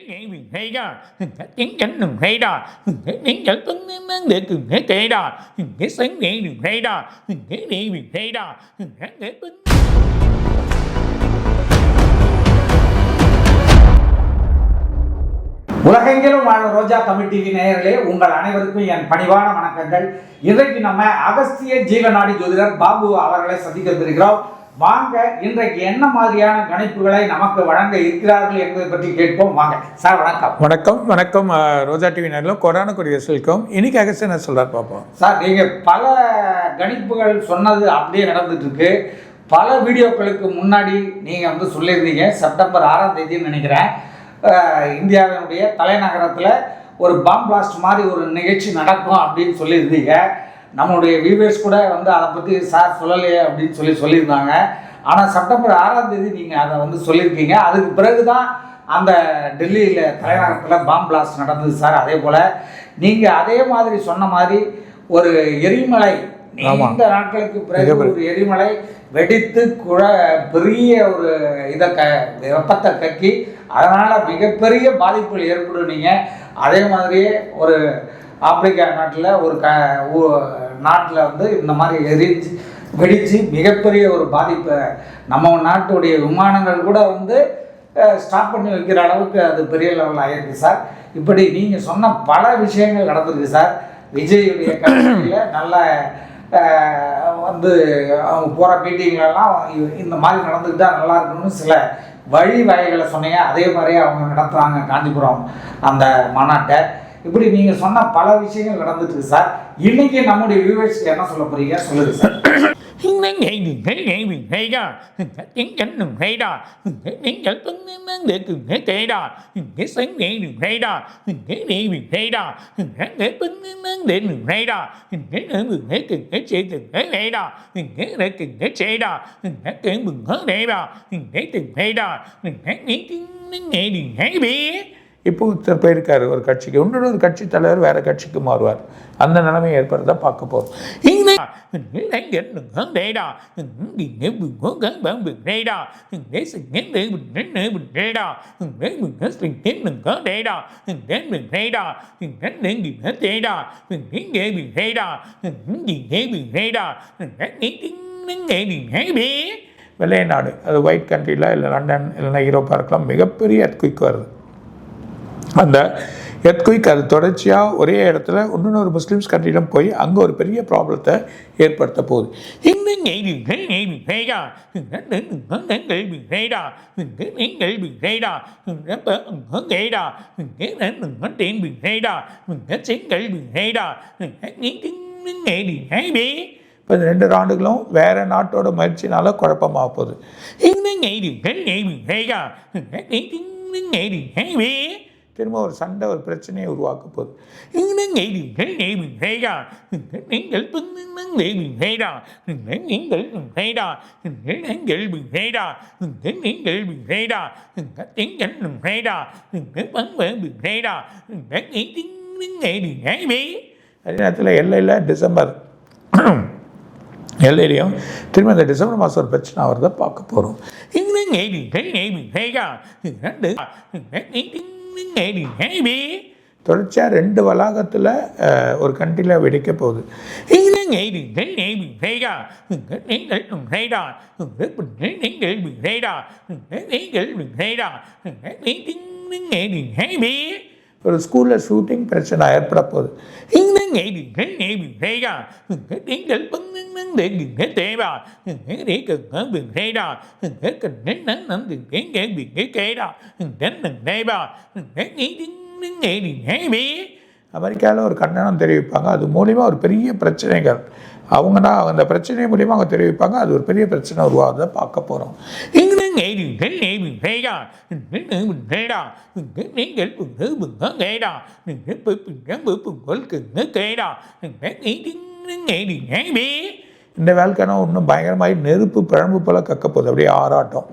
nghe mình hay đó, tiếng cánh đừng hay đó, tiếng chở tuấn nắng để cùng hết tệ đó, cái sáng nghe đừng hay đó, cái đi mình hay đó, hát để tuấn. உலகெங்கிலும் வாழும் ரோஜா Tamil TV நேயர்களே, உங்கள் அனைவருக்கும் என் பணிவான வணக்கங்கள். இன்றைக்கு நம்ம அகஸ்திய ஜீவநாடி ஜோதிடர் பாபு அவர்களை சந்திக்க வந்திருக்கிறோம். வாங்க, இன்றைக்கு என்ன மாதிரியான கணிப்புகளை நமக்கு வழங்க இருக்கிறார்கள் என்பதை பற்றி கேட்போம். வாங்க சார். வணக்கம். வணக்கம். வணக்கம் ரோஜா டிவி நேரில் கொரோனா கொரியர்ஸ் வெல்கம். இன்னைக்கு அகஸ்தியன் என்ன சொல்றாரு பார்ப்போம். சார், நீங்கள் பல கணிப்புகள் சொன்னது அப்படியே நடந்துட்டு இருக்கு. பல வீடியோக்களுக்கு முன்னாடி நீங்கள் சொல்லியிருந்தீங்க, செப்டம்பர் 6ஆம் தேதின்னு நினைக்கிறேன், இந்தியாவினுடைய தலைநகரத்தில் ஒரு பாம் பிளாஸ்ட் மாதிரி ஒரு நிகழ்ச்சி நடக்கும் அப்படின்னு சொல்லியிருந்தீங்க. நம்மளுடைய வியூவர்ஸ் கூட அதை பற்றி சார் சொல்லலையே அப்படின்னு சொல்லியிருந்தாங்க. ஆனால் செப்டம்பர் 6ஆம் தேதி நீங்கள் அதை சொல்லியிருக்கீங்க. அதுக்கு பிறகு தான் அந்த டெல்லியில் தலைநகரத்தில் பாம் பிளாஸ்ட் நடந்தது சார். அதே போல் நீங்கள் அதே மாதிரி சொன்ன மாதிரி ஒரு எரிமலை நீண்ட நாட்களுக்கு பிறகு ஒரு எரிமலை வெடித்து பெரிய ஒரு வெப்பத்தை கக்கி அதனால் மிகப்பெரிய பாதிப்புகள் ஏற்படுனீங்க. அதே மாதிரியே ஒரு ஆப்பிரிக்கா நாட்டில் ஒரு நாட்டில் இந்த மாதிரி வெடித்து மிகப்பெரிய ஒரு பாதிப்பை நம்ம நாட்டுடைய விமானங்கள் கூட ஸ்டாப் பண்ணி வைக்கிற அளவுக்கு அது பெரிய லெவலில் ஆகிருக்கு சார். இப்படி நீங்கள் சொன்ன பல விஷயங்கள் நடந்திருக்கு சார். விஜயுடைய கட்சியில் நல்ல அவங்க போகிற மீட்டிங்லலாம் இந்த மாதிரி நடந்துக்கிட்டால் நல்லா இருக்கணும்னு சில வழிவகைகளை சொன்னீங்க. அதே மாதிரியே அவங்க நடத்துகிறாங்க காஞ்சிபுரம் அந்த மாநாட்டை. இப்படி நீங்கள் சொன்ன பல விஷயங்கள் நடந்துட்டு சார். இன்னைக்கு நம்முடைய வியூவர்ஸ்க்கு என்ன சொல்ல போறீங்க, சொல்லுங்க sir. Nghe mình hay đó, tiếng cánh đừng hay đó, tiếng chở tuấn nắng để cùng hết tệ đó, cái sáng nghe đừng hay đó, cái đi mình hay đó, hát để tuấn nắng để đừng hay đó, cái nữa mình hết cùng hết xe từng hết hay đó, cái để cùng hết xe đó, hát cái mừng hết đây đó, cái từng hay đó, hát tiếng nghe đừng hay biết. இப்போ ஒருத்தர் போயிருக்காரு ஒரு கட்சிக்கு, இன்னொரு ஒரு கட்சி தலைவர் வேற கட்சிக்கு மாறுவார். அந்த நிலைமை ஏற்படுறத பார்க்க போறோம். வெள்ளை நாடு, அது ஒயிட் கண்ட்ரியில் இல்லை லண்டன் இல்லைன்னா யூரோப்பாக இருக்கலாம், மிகப்பெரிய எர்த்குயிக் வருது. அந்த எர்த்குயிக் அது தொடர்ச்சியாக ஒரே இடத்துல இன்னொரு முஸ்லீம்ஸ் கண்ட்ரியிலும் போய் அங்கே ஒரு பெரிய ப்ராப்ளத்தை ஏற்படுத்த போகுது. இப்போ இந்த 2 ஆண்டுகளும் வேற நாட்டோட முயற்சினால குழப்பமாக போகுது. திரும்ப ஒரு சண்டை, ஒரு பிரச்சனையை உருவாக்க போகுது. அதே நேரத்தில் எல்லையிலையும் திரும்ப இந்த டிசம்பர் மாதம் ஒரு பிரச்சனை வருதை பார்க்க போகிறோம். தொடர்ச்சியாக 2 வளாகத்தில் ஒரு கண்ட்ரியில் வெடிக்க போகுது. ஒரு ஸ்கூலில் ஷூட்டிங் பிரச்சனை ஏற்பட போகுது. அமெரிக்காவில் ஒரு கண்டனம் தெரிவிப்பாங்க, அது மூலிமா ஒரு பெரிய பிரச்சனைகள் அவங்கன்னா அந்த பிரச்சனை மூலிமா அவங்க தெரிவிப்பாங்க, அது ஒரு பெரிய பிரச்சனை உருவாகிறத பார்க்க போகிறோம். இந்த வேல்கனோ இன்னும் பயங்கரமாக நெருப்பு பிழம்பு போல கக்க போகுது, அப்படியே ஆராட்டம்.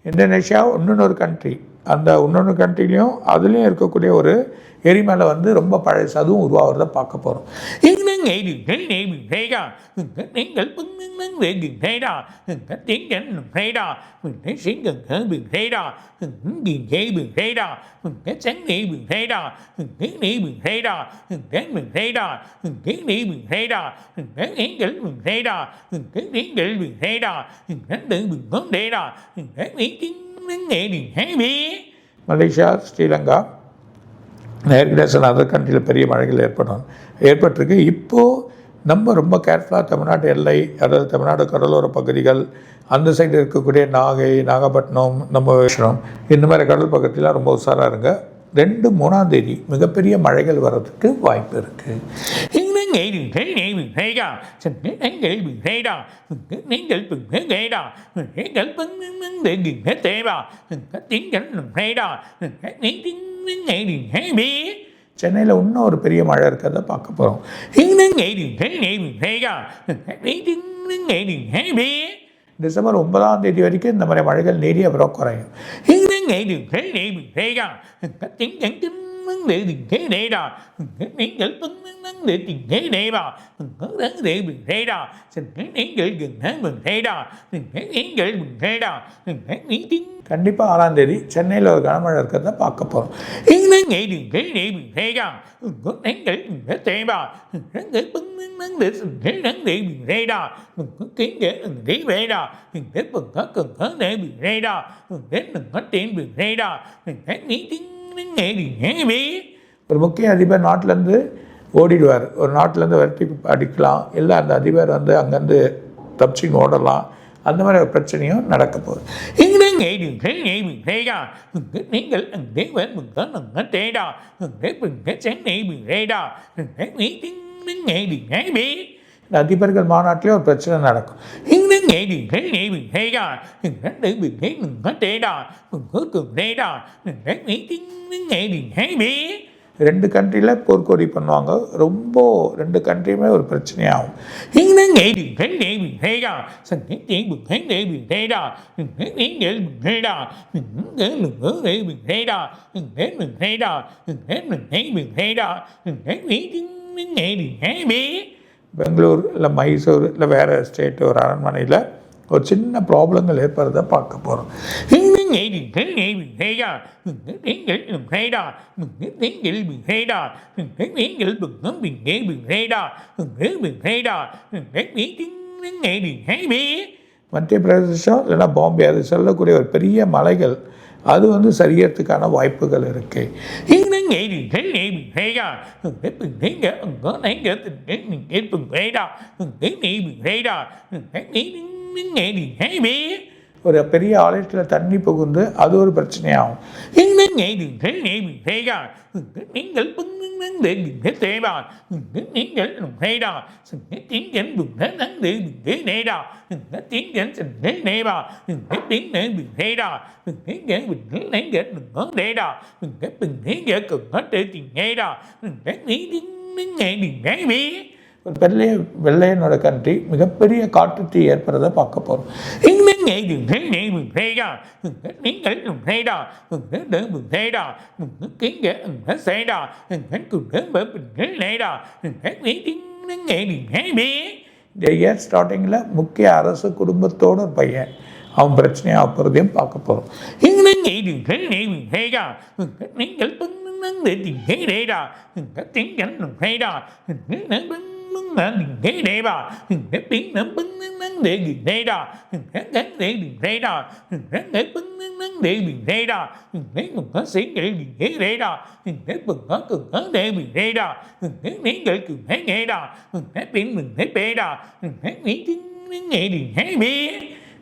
இந்தோனேஷியா இன்னொரு கண்ட்ரி அந்த இன்னொன்று கண்ட்ரிலையும் அதுலேயும் இருக்கக்கூடிய ஒரு எரிமலை வந்து ரொம்ப பழசு, அதுவும் உருவாகிறத பார்க்க போகிறோம். மலேசியா, ஸ்ரீலங்கா, ஏற்கனவே அதர் கண்ட்ரியில் பெரிய மழைகள் ஏற்பட்டிருக்கு. இப்போது நம்ம ரொம்ப கேர்ஃபுல்லாக தமிழ்நாட்டு எல்லை, அதாவது தமிழ்நாடு கடலோர பகுதிகள், அந்த சைடு இருக்கக்கூடிய நாகை, நாகப்பட்டினம், நம்ம இந்த மாதிரி கடல் பகுதியெலாம் ரொம்ப உஷாராக இருங்க. 2-3ஆம் தேதி மிகப்பெரிய மழைகள் வர்றதுக்கு வாய்ப்பு இருக்குது. சென்னையில் இன்னும் ஒரு பெரிய மழை இருக்கிறத பார்க்க போகிறோம். டிசம்பர் 9ஆம் தேதி வரைக்கும் இந்த மாதிரி மழைகள் நேரிய அப்புறம் குறையும். கண்டிப்பாக 6ஆம் தேதி சென்னையில் ஒரு கனமழை இருக்கிறத பார்க்க போகிறோம். ஒரு முக்கிய அதிபர் நாட்டிலேருந்து ஓடிடுவார், ஒரு நாட்டிலேருந்து விரட்டி அடிக்கலாம், இல்லை அந்த அதிபர் வந்து அங்கேருந்து தப்பிச்சின்னு ஓடலாம். அந்த மாதிரி ஒரு பிரச்சனையும் நடக்க போகுது. அதிபர்கள் மாநாட்டிலே ஒரு பிரச்சனை நடக்கும். ரெண்டு கண்ட்ரியில் போர்க்கொடி பண்ணுவாங்க, ரொம்ப 2 கண்ட்ரியுமே ஒரு பிரச்சனையாகும். பெங்களூர் இல்லை மைசூர் இல்லை வேறு ஸ்டேட்டு ஒரு அரண்மனையில் ஒரு சின்ன ப்ராப்ளங்கள் ஏற்படுறத பார்க்க போகிறோம். மத்திய பிரதேசம் இல்லைன்னா பாம்பே, அது சொல்லக்கூடிய ஒரு பெரிய மலைகள், அது வந்து சரியறதுக்கான வாய்ப்புகள் இருக்குது. ஒரு பெரிய ஆலயத்தில் தண்ணி புகுந்து அது ஒரு பிரச்சனையாகும். ஒரு வெள்ளையனோட கண்ட்ரி மிகப்பெரிய காட்டு தீ ஏற்படுறதை பார்க்க போகிறோம். ஸ்டார்டிங்கில் முக்கிய அரசு குடும்பத்தோட ஒரு பையன், அவன் பிரச்சனையாக போகிறதையும் பார்க்க போகிறோம்.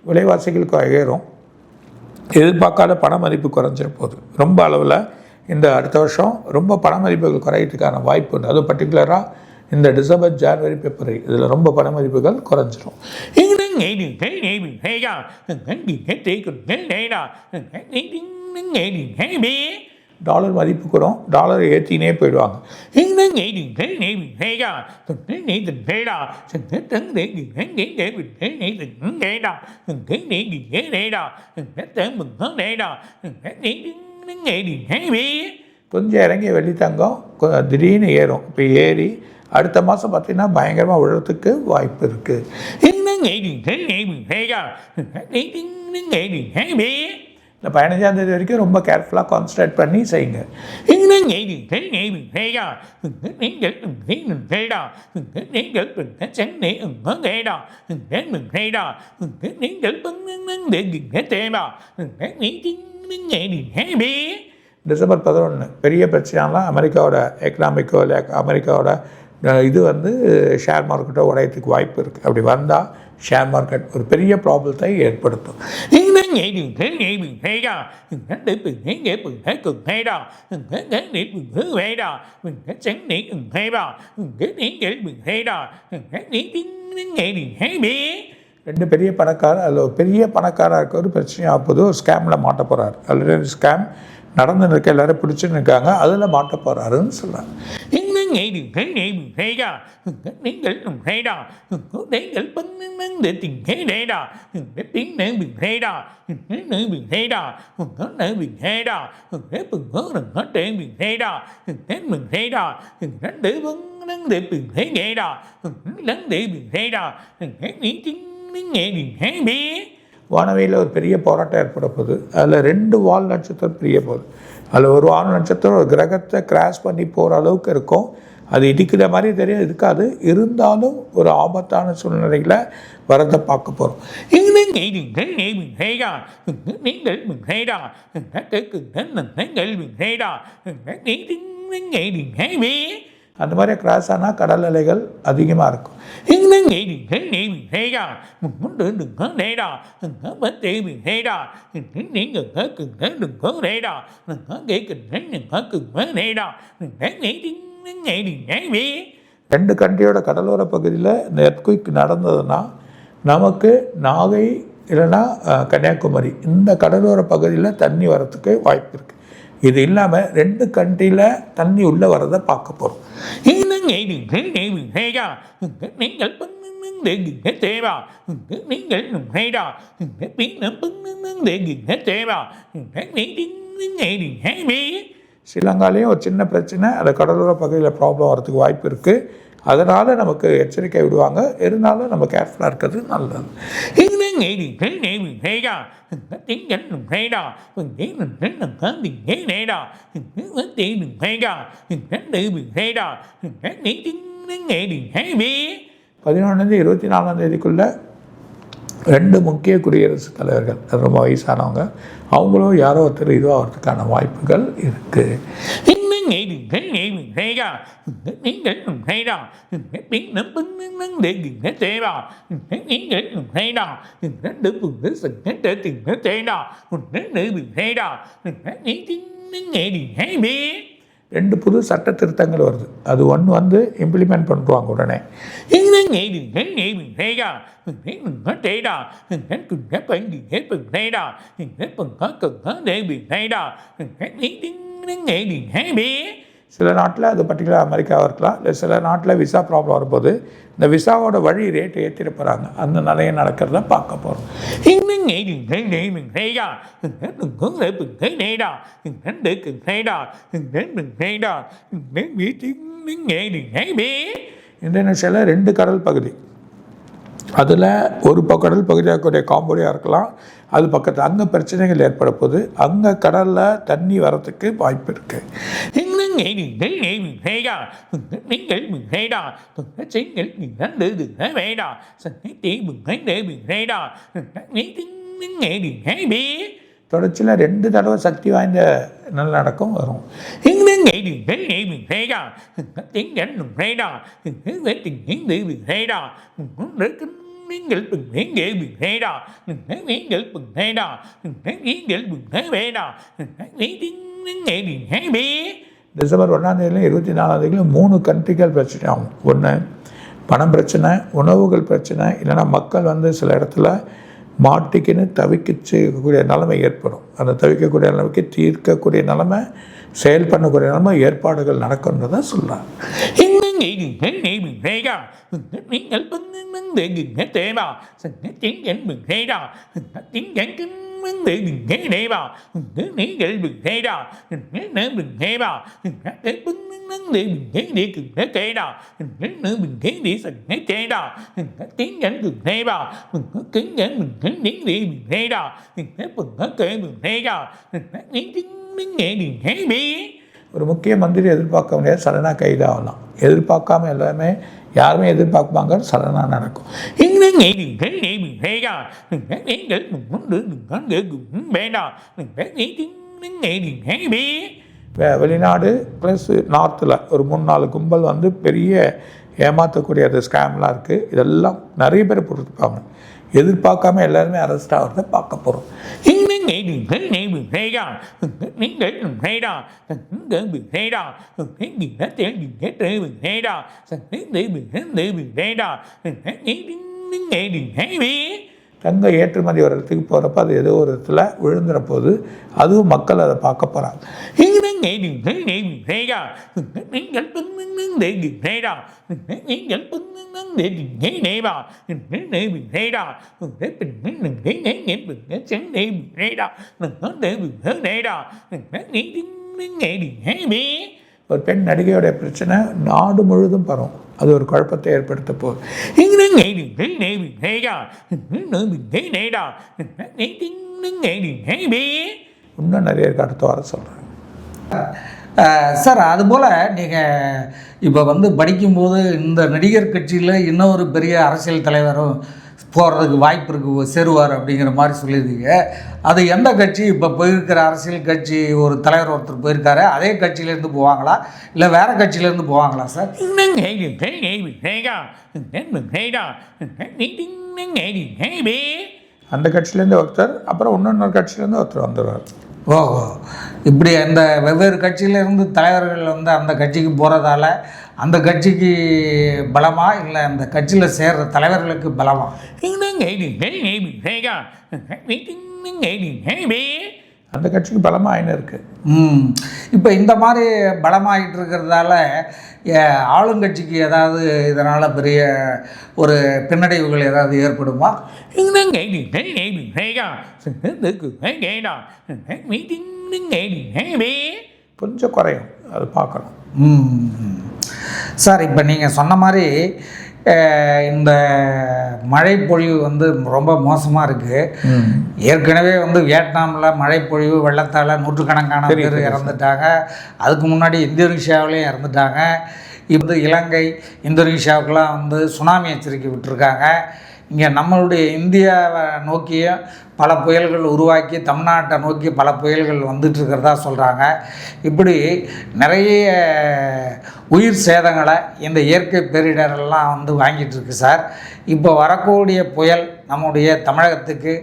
விலைவாசிகளுக்கு உயரும், எதிர்பார்க்காத பண மதிப்பு குறைஞ்சிட போகுது. ரொம்ப அளவில் இந்த அடுத்த வருஷம் ரொம்ப பண மதிப்புகள் குறையிறதுக்கான வாய்ப்பு உண்டு. அது பர்டிகுலராக இந்த டிசம்பர், ஜனவரி, பிப்ரவரி இதில் ரொம்ப பண மதிப்புகள் குறைஞ்சிரும். டாலர் மதிப்பு கூடும், டாலர் ஏற்றினே போயிடுவாங்க. கொஞ்சம் இறங்கி வெள்ளி தங்கம் திடீர்னு ஏறும். இப்போ ஏறி அடுத்த மாதம் பார்த்திங்கன்னா பயங்கரமாக விழுறதுக்கு வாய்ப்பு இருக்குது. இந்த 15ஆம் தேதி வரைக்கும் ரொம்ப கேர்ஃபுல்லாக கான்சன்ட்ரேட் பண்ணி செய்யுங்க. டிசம்பர் 11 பெரிய பிரச்சனைலாம் அமெரிக்காவோட எக்கனாமிக்கோ இல்லை அமெரிக்காவோட இது ஷேர் மார்க்கெட்டோ உடையத்துக்கு வாய்ப்பு இருக்குது. அப்படி வந்தால் ஷேர் மார்க்கெட் ஒரு பெரிய ப்ராப்ளத்தை ஏற்படுத்தும். ரெண்டு பெரிய பணக்காரர் அதில் ஒரு பெரிய பணக்காராக இருக்க ஒரு பிரச்சனையாக போது ஒரு ஸ்கேமில் மாட்ட போகிறார். ஆல்ரெடி ஸ்கேம் நடந்து இருக்க எல்லாரும் பிடிச்சுன்னு இருக்காங்க, அதில் மாட்ட போகிறாருன்னு சொல்கிறாங்க. வானவியில் ஒரு பெரிய போராட்டம் ஏற்பட போகுது. அதில் 2 வால் நட்சத்திரம் பிரிய போகுது. அதில் ஒரு வால் நட்சத்திரம் ஒரு கிரகத்தை கிராஸ் பண்ணி போகிற அளவுக்கு இருக்கும். அது இடிக்கிற மாதிரி தெரியும் இருக்காது, இருந்தாலும் ஒரு ஆபத்தான சூழ்நிலையில் வரதை பார்க்க போகிறோம். அந்த மாதிரி கிராஸ் ஆனால் கடல் அலைகள் அதிகமாக இருக்கும். ரெண்டு கண்ட்ரியோட கடலோர பகுதியில் இந்த எர்த்குயிக் நடந்ததுன்னா நமக்கு நாகை இல்லைன்னா கன்னியாகுமரி இந்த கடலோர பகுதியில் தண்ணி வரத்துக்கு வாய்ப்பு இருக்குது. இது இல்லாமல் 2 கண்ட்ரியில் தண்ணி உள்ளே வரதை பார்க்க போகிறோம். ஸ்ரீலங்காலேயும் ஒரு சின்ன பிரச்சனை, அந்த கடலோர பகுதியில் ப்ராப்ளம் வரதுக்கு வாய்ப்பு இருக்குது. அதனால் நமக்கு எச்சரிக்கை விடுவாங்க. இருந்தாலும் நம்ம கேர்ஃபுல்லாக இருக்கிறது நல்லது. பதினொன்றுலேருந்து 24ஆம் தேதிக்குள்ளே 2 முக்கிய குடியரசுத் தலைவர்கள் ரொம்ப வயசானவங்க, அவங்களும் யாரோ ஒருத்தர் இதுவாகிறதுக்கான வாய்ப்புகள் இருக்குது. ரெண்டு புது சட்ட திருத்தங்கள் வருது. அது ஒன்று இம்ப்ளிமெண்ட் பண்ணுவாங்க உடனே. சில நாட்டில் அது பர்டிகுலர் அமெரிக்காவாக இருக்கலாம், இல்லை சில நாட்டில் விசா ப்ராப்ளம் வரும்போது இந்த விசாவோட வழி ரேட்டு ஏற்றிட்டு போகிறாங்க. அந்த நிறைய நடக்கிறத பார்க்க போகிறோம். இந்தோனேஷியாவில் 2 கடல் பகுதி, அதில் ஒரு கடல் பகுதியாக கூடிய காம்போடியா இருக்கலாம், அது பக்கத்தில் அங்கே பிரச்சனைகள் ஏற்பட போது அங்கே கடலில் தண்ணி வரத்துக்கு வாய்ப்பு இருக்குது. தொடர்ச்சியில் 2 தடவை சக்தி வாய்ந்த நிலநடுக்கம் வரும். டிசம்பர் 1ஆம் தேதியிலும் 24ஆம் தேதியிலும் 3 கண்ட்ரிகள் பிரச்சனை ஆகும். ஒன்று பணம் பிரச்சனை, உணவுகள் பிரச்சனை, இல்லைன்னா மக்கள் சில இடத்துல மாட்டிக்கின்னு தவிக்கக்கூடிய நிலைமை ஏற்படும். அந்த தவிக்கக்கூடிய நிலைமைக்கு தீர்க்கக்கூடிய நிலைமை, செயல் பண்ணக்கூடிய நிலைமை ஏற்பாடுகள் நடக்கும்ன்றதை சொல்கிறாங்க. để đừng nghe này bà nghĩ gãy đừng nghe đà nghe đừng nghe bà để bưng để đừng nghe đi cực để kê đà nữa đừng nghe đi sạch nghe chê đà tiếng nhắn đừng nghe bà tiếng nhắn đừng nghe tiếng đi đừng nghe đà nghe bừng nghe kê đừng nghe đà nghe tiếng nghe đừng nghe bi. ஒரு முக்கிய மந்திரி எதிர்பார்க்க முடியாது, சடனாக கைதாகலாம். எதிர்பார்க்காம எல்லாமே யாருமே எதிர்பார்ப்பாங்க, சடனாக நடக்கும். வெளிநாடு ப்ளஸ் நார்த்தில் ஒரு 3-4 கும்பல் வந்து பெரிய ஏமாற்றக்கூடிய அது ஸ்கேம்லாம் இருக்குது. இதெல்லாம் நிறைய பேர் பொறுத்துப்பாங்க. எதிர்பார்க்காம எல்லாருமே அரெஸ்ட் ஆகிறத பார்க்க போகிறோம். தங்க ஏற்றுமதி ஒரு இடத்துக்கு போகிறப்ப அது ஏதோ ஒரு இடத்துல விழுந்துற போது அதுவும் மக்கள் அதை பார்க்க போகிறாங்க. ஒரு பெண் நடிகையோடைய பிரச்சனை நாடு முழுதும் பரவும். அது ஒரு குழப்பத்தை ஏற்படுத்த போகுது. இன்னும் நிறைய அடுத்த வாரம் சொல்கிறேன் சார். அதுபோல் நீங்கள் இப்போ வந்து படிக்கும்போது இந்த நடிகர் கட்சியில் இன்னொரு பெரிய அரசியல் தலைவரும் போகிறதுக்கு வாய்ப்பு இருக்குது, சேருவார் அப்படிங்கிற மாதிரி சொல்லியிருந்தீங்க. அது எந்த கட்சி? இப்போ போயிருக்கிற அரசியல் கட்சி ஒரு தலைவர் ஒருத்தர் போயிருக்காரு, அதே கட்சியிலேருந்து போவாங்களா இல்லை வேறு கட்சியிலேருந்து போவாங்களா சார்? அந்த கட்சியிலேருந்து ஒருத்தர், அப்புறம் இன்னொரு கட்சியிலேருந்து ஒருத்தர் வந்துடுவார். ஓஹோ, இப்படி அந்த வெவ்வேறு கட்சியிலேருந்து தலைவர்கள் வந்து அந்த கட்சிக்கு போகிறதால அந்த கட்சிக்கு பலமா இல்லை அந்த கட்சியில் சேர்கிற தலைவர்களுக்கு பலமா? அந்த கட்சிக்கு பலமாக ஆயின்னு இருக்குது. இப்போ இந்த மாதிரி பலமாகிட்டு இருக்கிறதால ஆளுங்கட்சிக்கு ஏதாவது இதனால் பெரிய ஒரு பின்னடைவுகள் ஏதாவது ஏற்படுமா? கொஞ்சம் குறையும், அது பார்க்கணும். சார், இப்போ நீங்கள் சொன்ன மாதிரி இந்த மழைப்பொழிவு வந்து ரொம்ப மோசமாக இருக்குது. ஏற்கனவே வந்து வியட்நாமில் மழைப்பொழிவு வெள்ளத்தால் நூற்றுக்கணக்கான பேர் இறந்துட்டாங்க. அதுக்கு முன்னாடி இந்தோனேஷியாவிலையும் இறந்துட்டாங்க. இப்போ இலங்கை, இந்தோனேஷியாவுக்கெலாம் வந்து சுனாமி எச்சரிக்கை விட்டுருக்காங்க. இங்கே நம்மளுடைய இந்தியாவை நோக்கியும் பல புயல்கள் உருவாக்கி தமிழ்நாட்டை நோக்கி பல புயல்கள் வந்துட்டுருக்கிறதா சொல்கிறாங்க. இப்படி நிறைய உயிர் சேதங்களை இந்த இயற்கை பேரிடரெல்லாம் வந்து வாங்கிட்டுருக்கு சார். இப்போ வரக்கூடிய புயல் நம்முடைய தமிழகத்துக்கு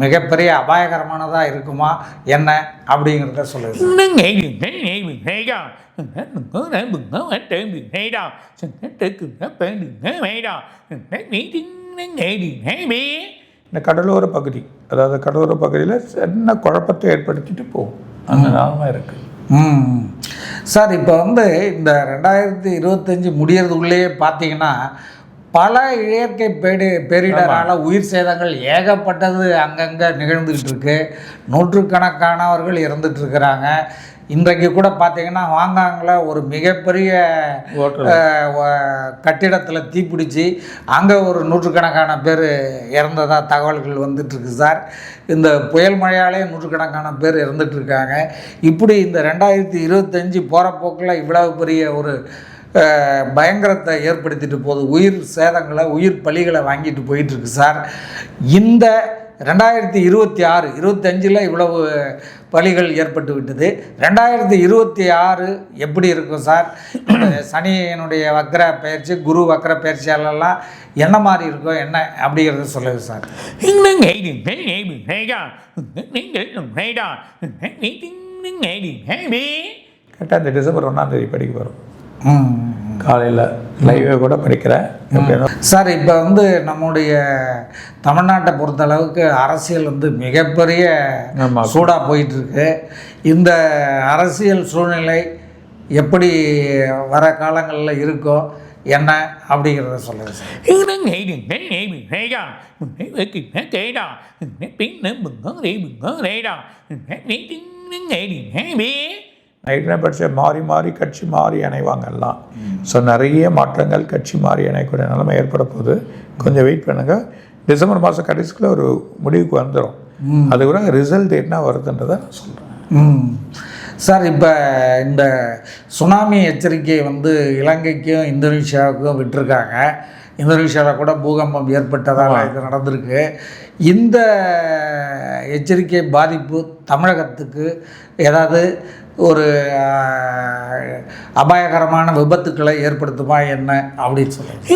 மிகப்பெரிய அபாயகரமானதாக இருக்குமா என்ன அப்படிங்கிறத சொல்லுங்கள். இந்த கடலோர பகுதி, அதாவது கடலோர பகுதியில் சின்ன குழப்பத்தை ஏற்படுத்திட்டு போகும், அந்த நிலைமை இருக்குது. சார், இப்போ வந்து இந்த 2025 முடியறதுக்குள்ளேயே பார்த்தீங்கன்னா பல இயற்கை பேரிடரால் உயிர் சேதங்கள் ஏகப்பட்டது அங்கங்கே நிகழ்ந்துக்கிட்டு இருக்கு. நூற்றுக்கணக்கானவர்கள் இறந்துட்டுருக்கிறாங்க. இன்றைக்கு கூட பார்த்தீங்கன்னா வாங்காங்கில் ஒரு மிகப்பெரிய கட்டிடத்தில் தீப்பிடிச்சு அங்கே ஒரு நூற்றுக்கணக்கான பேர் இறந்ததாக தகவல்கள் வந்துட்டுருக்கு சார். இந்த புயல் மழையாலே நூற்றுக்கணக்கான பேர் இறந்துட்டுருக்காங்க. இப்படி இந்த 2025 போகிற போக்கில் இவ்வளவு பெரிய ஒரு பயங்கரத்தை ஏற்படுத்திட்டு போகுது. உயிர் சேதங்களை, உயிர் பலிகளை வாங்கிட்டு போயிட்டுருக்கு சார். இந்த 2026, 25 இவ்வளவு பலிகள் ஏற்பட்டு விட்டது. 2026 எப்படி இருக்கும் சார்? சனியினுடைய வக்ர பயிற்சி, குரு வக்ர பயிற்சியாலெல்லாம் என்ன மாதிரி இருக்கும், என்ன அப்படிங்கிறத சொல்லுங்க சார். கரெக்டாக இந்த டிசம்பர் 1ஆம் தேதி படிக்க வரும். காலையில் லைவே கூட படிக்கிறேன் சார். இப்போ வந்து நம்முடைய தமிழ்நாட்டை பொறுத்தளவுக்கு அரசியல் வந்து மிகப்பெரிய சூடாக போயிட்டுருக்கு. இந்த அரசியல் சூழ்நிலை எப்படி வர காலங்களில் இருக்கோ, என்ன அப்படிங்கிறத சொல்லுங்க சார். நைட்டில் படித்த மாறி மாறி கட்சி மாறி இணைவாங்க எல்லாம். ஸோ நிறைய மாற்றங்கள் கட்சி மாறி இணையக்கூடிய நிலைமை ஏற்பட போகுது. கொஞ்சம் வெயிட் பண்ணுங்கள். டிசம்பர் மாதம் கடைசிக்குள்ளே ஒரு முடிவுக்கு வந்துடும். அது கூட ரிசல்ட் என்ன வருதுன்றதை நான் சொல்கிறேன். சார், இப்போ இந்த சுனாமி எச்சரிக்கை வந்து இலங்கைக்கும் இந்தோனேஷியாவுக்கும் விட்டுருக்காங்க. இந்தோனேஷியாவில் கூட பூகம்பம் ஏற்பட்டதால் இது நடந்திருக்கு. இந்த எச்சரிக்கை பாதிப்பு தமிழகத்துக்கு ஏதாவது ஒரு அபாயகரமான விபத்துக்களை ஏற்படுத்துமா என்ன அப்படின்னு சொல்லுங்கள்.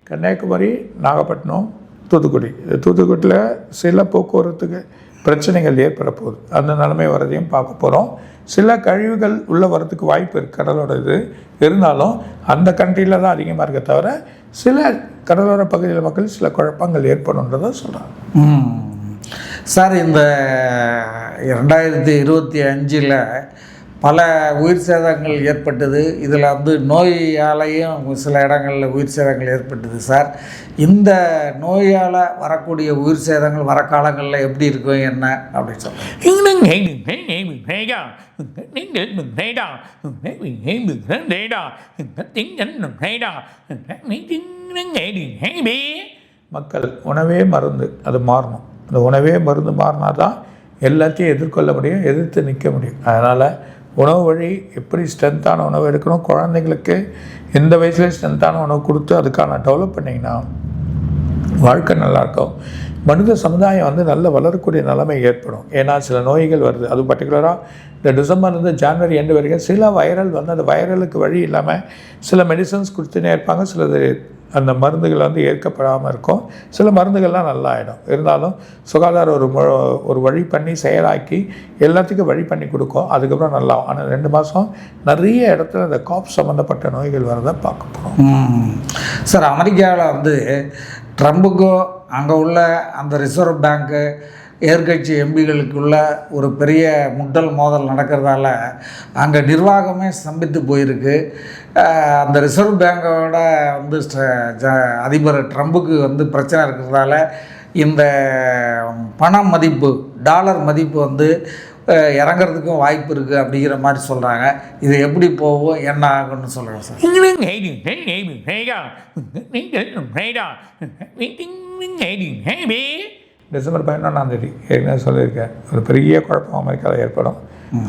கன்னியாகுமரி, நாகப்பட்டினம், தூத்துக்குடியில் சில போக்குவரத்துக்கு பிரச்சனைகள் ஏற்பட போகுது. அந்த நிலைமை வரதையும் பார்க்க போகிறோம். சில கழிவுகள் உள்ளே வரதுக்கு வாய்ப்பு இருக்குது. கடலோட இது இருந்தாலும் அந்த கண்ட்ரியில் தான் அதிகமாக இருக்க தவிர சில கடலோர பகுதியில் மக்கள் சில குழப்பங்கள் ஏற்படும்ன்றதை சொல்கிறாங்க. சார், இந்த 2025 பல உயிர் சேதங்கள் ஏற்பட்டது. இதில் வந்து நோயாலையும் சில இடங்களில் உயிர் சேதங்கள் ஏற்பட்டது. சார், இந்த நோயால் வரக்கூடிய உயிர் சேதங்கள் வர காலங்களில் எப்படி இருக்கும் என்ன அப்படின்னு சொல்லுங்கள். மக்கள் உணவே மருந்து, அது மாறணும். அந்த உணவே மருந்து மாறினா தான் எல்லாத்தையும் எதிர்கொள்ள முடியும், எதிர்த்து நிற்க முடியும். அதனால் உணவு வழி எப்படி ஸ்ட்ரென்த்தான உணவு எடுக்கணும், குழந்தைங்களுக்கு எந்த வயசுலேயும் ஸ்ட்ரென்த்தான உணவு கொடுத்து அதுக்கான டெவலப் பண்ணிங்கன்னா வாழ்க்கை நல்லாயிருக்கும். மனித சமுதாயம் வந்து நல்ல வளரக்கூடிய நிலைமை ஏற்படும். ஏன்னா சில நோய்கள் வருது. அது பர்டிகுலராக இந்த டிசம்பர்லேருந்து ஜான்வரி எண்டு வரைக்கும் சில வைரல் வந்து அந்த வைரலுக்கு வழி இல்லாமல் சில மெடிசன்ஸ் கொடுத்துனே இருப்பாங்க. சிலது அந்த மருந்துகள் வந்து ஏற்கப்படாமல் இருக்கும். சில மருந்துகள்லாம் நல்லா ஆகிடும். இருந்தாலும் சுகாதார ஒரு வழி பண்ணி செயலாக்கி எல்லாத்துக்கும் வழி பண்ணி கொடுக்கும். அதுக்கப்புறம் நல்லா. ஆனால் 2 மாதம் நிறைய இடத்துல இந்த காப் சம்மந்தப்பட்ட நோய்கள் வரதை பார்க்க போகிறோம். சார், அமெரிக்காவில் வந்து ட்ரம்புக்கோ அங்கே உள்ள அந்த ரிசர்வ் பேங்க்கு எதிர்கட்சி எம்பிகளுக்குள்ள ஒரு பெரிய முட்டல் மோதல் நடக்கிறதால அங்கே நிர்வாகமே ஸ்தம்பித்து போயிருக்கு. அந்த ரிசர்வ் பேங்கோட வந்து அதிபர் ட்ரம்புக்கு வந்து பிரச்சனை இருக்கிறதால இந்த பண மதிப்பு, டாலர் மதிப்பு வந்து இறங்கிறதுக்கும் வாய்ப்பு இருக்குது அப்படிங்கிற மாதிரி சொல்கிறாங்க. இது எப்படி போகும், என்ன ஆகும்னு சொல்கிறேன் சார். டிசம்பர் 11 ஏற்கனவே சொல்லியிருக்கேன், ஒரு பெரிய குழப்பம் அமெரிக்காவில் ஏற்படும்.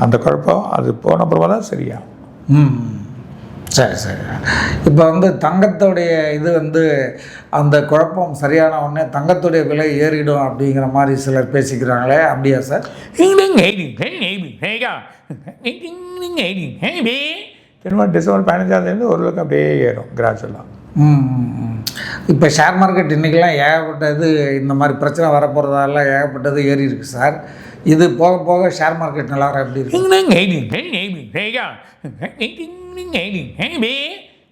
அந்த குழப்பம் அது போன அப்புறமா தான் சரியாகும். சரி சரி. இப்போ வந்து தங்கத்துடைய இது வந்து அந்த குழப்பம் சரியான உடனே தங்கத்துடைய விலை ஏறிடும் அப்படிங்கிற மாதிரி சிலர் பேசிக்கிறாங்களே, அப்படியா சார்? திரும்ப டிசம்பர் 15 ஓரளவுக்கு அப்படியே ஏறும் கிராஜுவலாக. இப்போ ஷேர் மார்க்கெட் இன்றைக்கெல்லாம் ஏகப்பட்டது இந்த மாதிரி பிரச்சனை வரப்போகிறதால ஏகப்பட்டது ஏறி இருக்குது சார். இது போக போக ஷேர் மார்க்கெட் நிலவரம் எப்படி இருக்கு?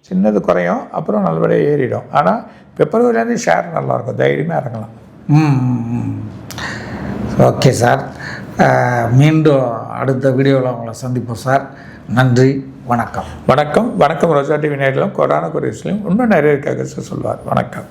சின்னது குறையும், அப்புறம் நல்லபடியாக ஏறிடும். ஆனால் பிப்ரவரிலேருந்து ஷேர் நல்லாயிருக்கும், தைரியமாக இறங்கலாம். ஓகே சார், மீண்டும் அடுத்த வீடியோவில் உங்களை சந்திப்போம் சார். நன்றி, வணக்கம். வணக்கம். வணக்கம். ரோஜா டிவி நேரிலும் கொரோனா குறிச்சிலும் இன்னும் நிறைய இருக்காங்க சார் சொல்லுவார். வணக்கம்.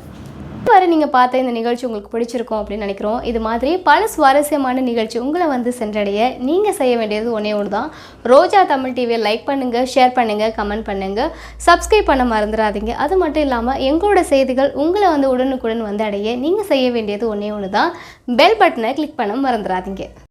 வரை நீங்கள் பார்த்த இந்த நிகழ்ச்சி உங்களுக்கு பிடிச்சிருக்கும் அப்படின்னு நினைக்கிறோம். இது மாதிரி பல சுவாரஸ்யமான நிகழ்ச்சி உங்களை வந்து சென்றடைய நீங்கள் செய்ய வேண்டியது ஒன்றே ஒன்று தான். ரோஜா தமிழ் டிவியை லைக் பண்ணுங்கள், ஷேர் பண்ணுங்கள், கமெண்ட் பண்ணுங்கள், சப்ஸ்கிரைப் பண்ண மறந்துடாதீங்க. அது மட்டும் இல்லாமல் எங்களோட செய்திகள் உங்களை வந்து உடனுக்குடன் வந்து அடைய நீங்கள் செய்ய வேண்டியது ஒன்றே ஒன்று தான். பெல் பட்டனை கிளிக் பண்ண மறந்துடாதீங்க.